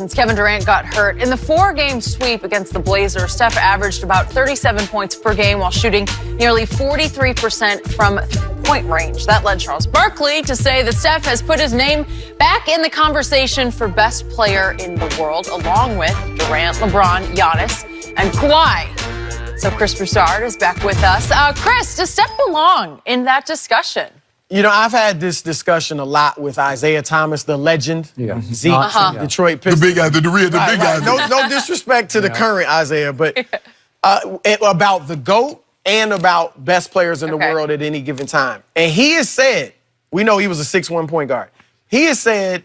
Since Kevin Durant got hurt in the 4-game sweep against the Blazers, Steph averaged about 37 points per game while shooting nearly 43% from point range. That led Charles Barkley to say that Steph has put his name back in the conversation for best player in the world, along with Durant, LeBron, Giannis, and Kawhi. So Chris Broussard is back with us. Chris, does Steph belong in that discussion? You know, I've had this discussion a lot with Isaiah Thomas, the legend, Zeke, Detroit Pistons. The big guy, the big guy. No disrespect to the current Isaiah, but about the GOAT and about best players in the world at any given time. And he has said, we know he was a 6'1" point guard. He has said,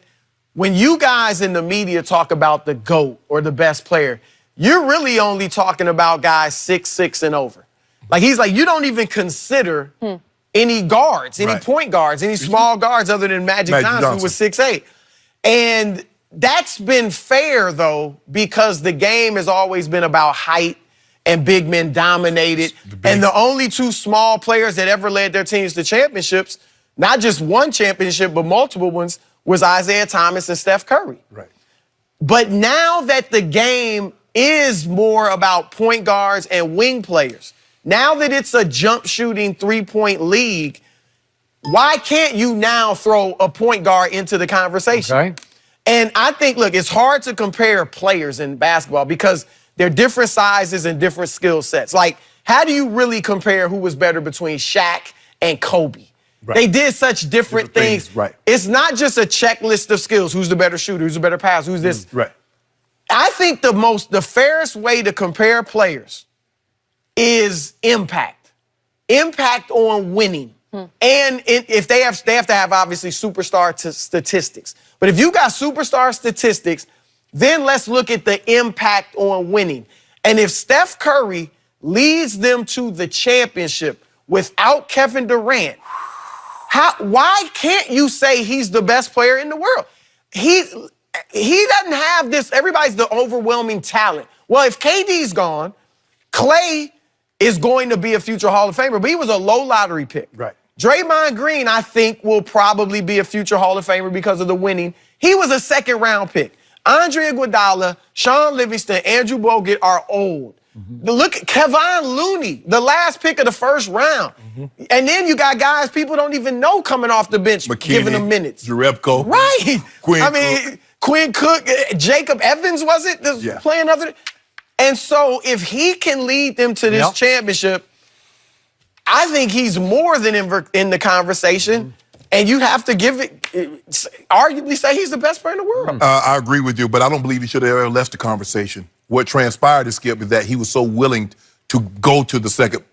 when you guys in the media talk about the GOAT or the best player, you're really only talking about guys 6'6" and over. Like, he's like, you don't even consider any guards, any point guards, any small guards other than Magic Johnson, who was 6'8". And that's been fair, though, because the game has always been about height and big men dominated. And the only two small players that ever led their teams to championships, not just one championship, but multiple ones, was Isaiah Thomas and Steph Curry. Right. But now that the game is more about point guards and wing players, now that it's a jump shooting 3-point league, why can't you now throw a point guard into the conversation? Okay. And I think, look, it's hard to compare players in basketball because they're different sizes and different skill sets. Like, how do you really compare who was better between Shaq and Kobe? Right. They did such different things. Right. It's not just a checklist of skills. Who's the better shooter? Who's the better passer? Who's this? Right. I think the fairest way to compare players is impact. Impact on winning. And if they have to have obviously superstar statistics. But if you got superstar statistics, then let's look at the impact on winning. And if Steph Curry leads them to the championship without Kevin Durant, why can't you say he's the best player in the world? He doesn't have this, everybody's the overwhelming talent. Well, if KD's gone, Klay is going to be a future Hall of Famer, but he was a low lottery pick. Right. Draymond Green, I think, will probably be a future Hall of Famer because of the winning. He was a second-round pick. Andre Iguodala, Sean Livingston, Andrew Bogut are old. Look at Kevon Looney, the last pick of the first round. And then you got guys people don't even know coming off the bench, giving them minutes. Jerebko. Right. Quinn Cook, Jacob Evans, was it? Playing other. And so if he can lead them to this championship, I think he's more than in the conversation. And you have to give it, arguably say he's the best player in the world. I agree with you, but I don't believe he should have ever left the conversation. What transpired, Skip, is that he was so willing to go to the second,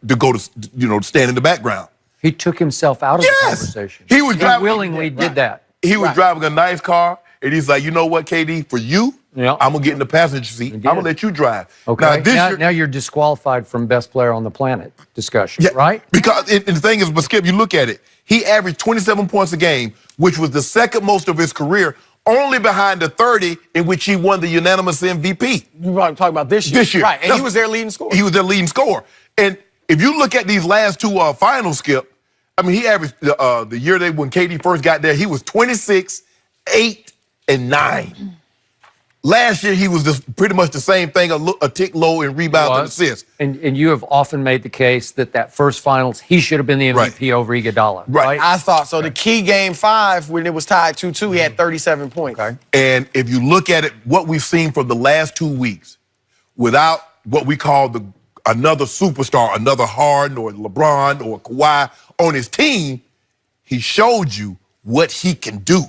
stand in the background. He took himself out of the conversation. He was driving, willingly did that. He was driving a nice car, and he's like, you know what, KD, for you, I'm going to get in the passenger seat. I'm going to let you drive. Okay. Now you're disqualified from best player on the planet discussion, right? Because and the thing is, but Skip, you look at it, he averaged 27 points a game, which was the second most of his career, only behind the 30 in which he won the unanimous MVP. You're talking about this year. This year. Right, and he was their leading scorer. He was their leading scorer. And if you look at these last two finals, Skip, I mean, he averaged, the year when KD first got there, he was 26, 8, and 9. Last year, he was pretty much the same thing, a tick low in rebounds and assists. And you have often made the case that first finals, he should have been the MVP over Iguodala, right? I thought so. The key game 5, when it was tied 2-2, he had 37 points. Okay. And if you look at it, what we've seen from the last 2 weeks, without what we call another superstar, another Harden or LeBron or Kawhi on his team, he showed you what he can do.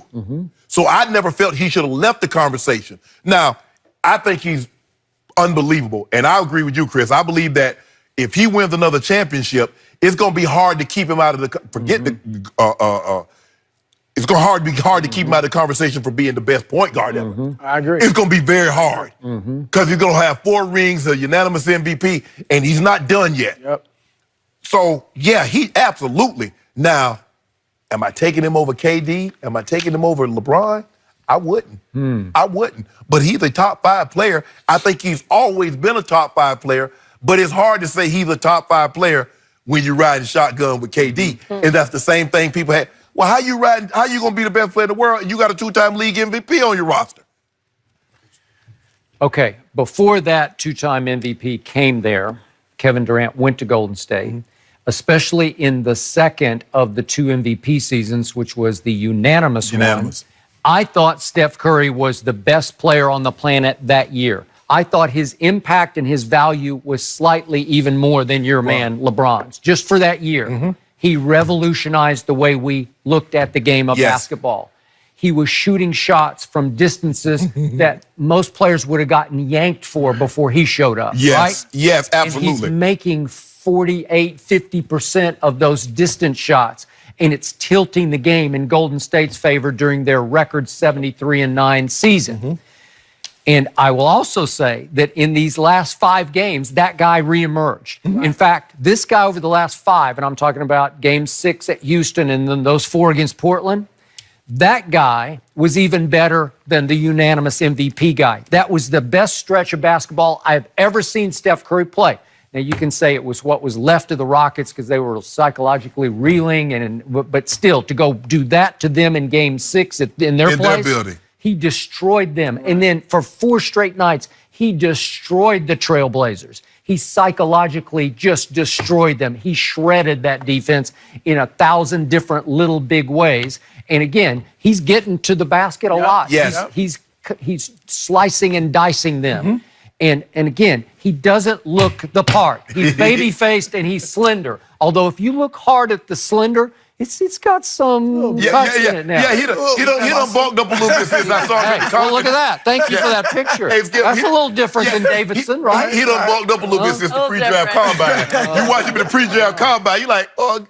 So I never felt he should have left the conversation. Now, I think he's unbelievable. And I agree with you, Chris. I believe that if he wins another championship, it's going to be hard to keep him out of the it's going to be hard to keep him out of the conversation for being the best point guard ever. I agree. It's going to be very hard because he's going to have 4 rings, a unanimous MVP, and he's not done yet. So, yeah, he absolutely. Now, am I taking him over KD? Am I taking him over LeBron? I wouldn't. I wouldn't. But he's a top 5 player. I think he's always been a top 5 player, but it's hard to say he's a top 5 player when you're riding shotgun with KD. And that's the same thing people had. Well, how you going to be the best player in the world and you got a 2-time league MVP on your roster? Okay, before that two-time MVP came there, Kevin Durant went to Golden State, especially in the second of the two MVP seasons, which was the unanimous one. I thought Steph Curry was the best player on the planet that year. I thought his impact and his value was slightly even more than your man LeBron's. Just for that year, he revolutionized the way we looked at the game of basketball. He was shooting shots from distances that most players would have gotten yanked for before he showed up, right? Yes, absolutely. And he's making 48, 50% of those distance shots, and it's tilting the game in Golden State's favor during their record 73-9 season. And I will also say that in these last 5 games, that guy reemerged. In fact, this guy over the last 5, and I'm talking about game 6 at Houston and then those 4 against Portland, that guy was even better than the unanimous MVP guy. That was the best stretch of basketball I've ever seen Steph Curry play. Now, you can say it was what was left of the Rockets because they were psychologically reeling, but still, to go do that to them in game 6 in their place, their building. He destroyed them. And then for 4 straight nights, he destroyed the Trailblazers. He psychologically just destroyed them. He shredded that defense in 1,000 different little big ways. And again, he's getting to the basket a lot. Yes. He's slicing and dicing them. And again, he doesn't look the part. He's baby-faced and he's slender. Although if you look hard at the slender, it's got some cuts in it now. Yeah, he done bulked up a little bit since I saw him. Well, look at that. Thank you for that picture. That's a little different than Davidson, right? He done bulked up a little bit since the pre-draft combine. You watch him in the pre-draft combine, you're like, oh,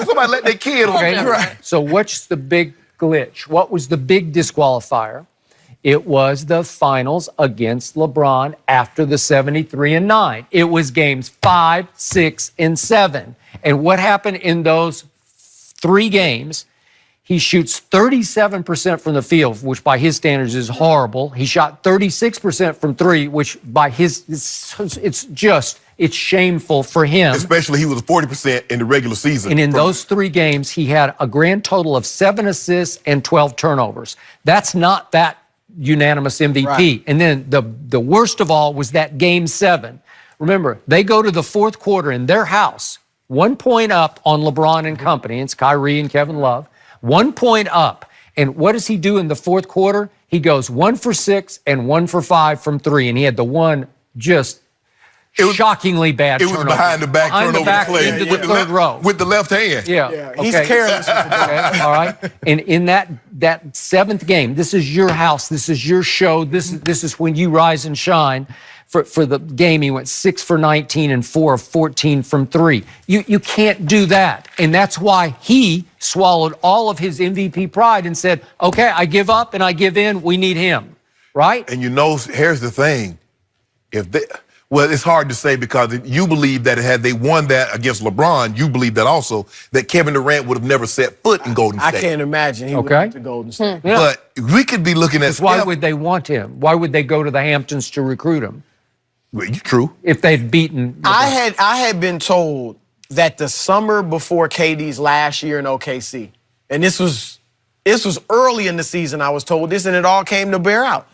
somebody let their kid on. Okay. So what's the big glitch? What was the big disqualifier? It was the finals against LeBron after the 73-9. It was games 5, 6, and 7. And what happened in those 3 games? He shoots 37% from the field, which by his standards is horrible. He shot 36% from 3, which by his, it's shameful for him. Especially he was 40% in the regular season. And in those 3 games, he had a grand total of 7 assists and 12 turnovers. That's not that unanimous MVP. Right. And then the worst of all was that game 7. Remember, they go to the 4th quarter in their house, 1 point up on LeBron and company. It's Kyrie and Kevin Love. 1 point up. And what does he do in the 4th quarter? He goes 1 for 6 and 1 for 5 from 3. And he had the one just shockingly bad turnover. It was behind the back turnover play. Into the 3rd row. With the left hand. Yeah. He's careless with the ball. Okay. All right. And in that 7th game, this is your house. This is your show. This is when you rise and shine. For the game, he went 6 for 19 and 4 of 14 from 3. You can't do that. And that's why he swallowed all of his MVP pride and said, okay, I give up and I give in. We need him. Right? And here's the thing. Well, it's hard to say because you believe that had they won that against LeBron, you believe that also, that Kevin Durant would have never set foot in Golden State. I can't imagine he would have went to Golden State. Yeah. But we could be looking at why would they want him? Why would they go to the Hamptons to recruit him? Well, true. If they'd beaten LeBron. I had been told that the summer before KD's last year in OKC, and this was early in the season, I was told this, and it all came to bear out.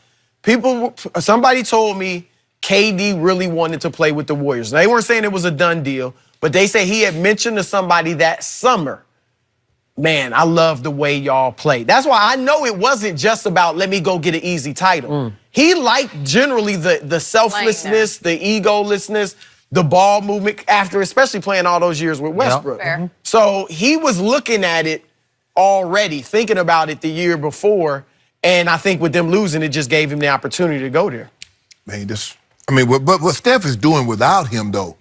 Somebody told me KD really wanted to play with the Warriors. They weren't saying it was a done deal, but they say he had mentioned to somebody that summer, man, I love the way y'all play. That's why I know it wasn't just about let me go get an easy title. He liked generally the selflessness, the egolessness, the ball movement after especially playing all those years with Westbrook. Fair. So he was looking at it already, thinking about it the year before, and I think with them losing, it just gave him the opportunity to go there. Man, but what Steph is doing without him, though.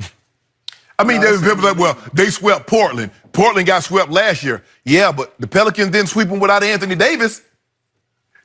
I mean, there's people like, well, they swept Portland. Portland got swept last year. Yeah, but the Pelicans didn't sweep them without Anthony Davis.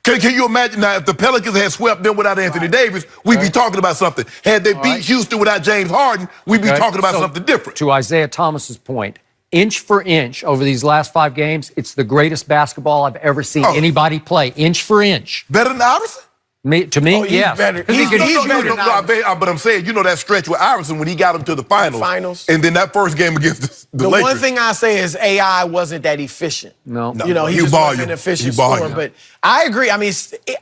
Can you imagine now if the Pelicans had swept them without Anthony Davis, we'd be talking about something. Had they beat Houston without James Harden, we'd be talking about something different. To Isaiah Thomas's point, inch for inch over these last 5 games, it's the greatest basketball I've ever seen anybody play, inch for inch. Better than Iverson? To me, he's yes. better. 'Cause he could- But I'm saying, you know that stretch with Iverson when he got him to the finals. And then that first game against the Lakers. One thing I say is AI wasn't that efficient. No. You know, he just wasn't an efficient scorer. But I agree. I mean,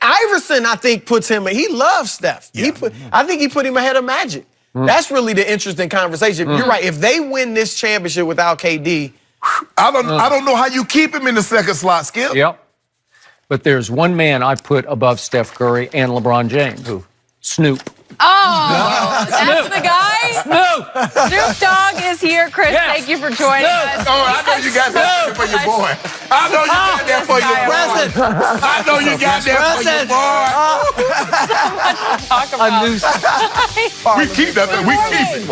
Iverson, I think, puts him, he loves Steph. Yeah. I think he put him ahead of Magic. That's really the interesting conversation. You're right. If they win this championship without KD, I don't know how you keep him in the second slot, Skip. Yep. But there's one man I put above Steph Curry and LeBron James. Who? Snoop. Oh, that's the guy? Snoop Dogg is here. Chris, thank you for joining us. Oh, I know you got that for your boy. I know you got that for your boy. I know you got that for your boy. Talk about. We keep that. We keep it.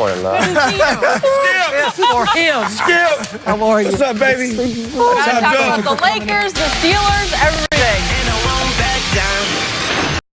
For him. Skip. How are you? what's up, baby? We're going to talk about the Lakers, the Steelers, everything.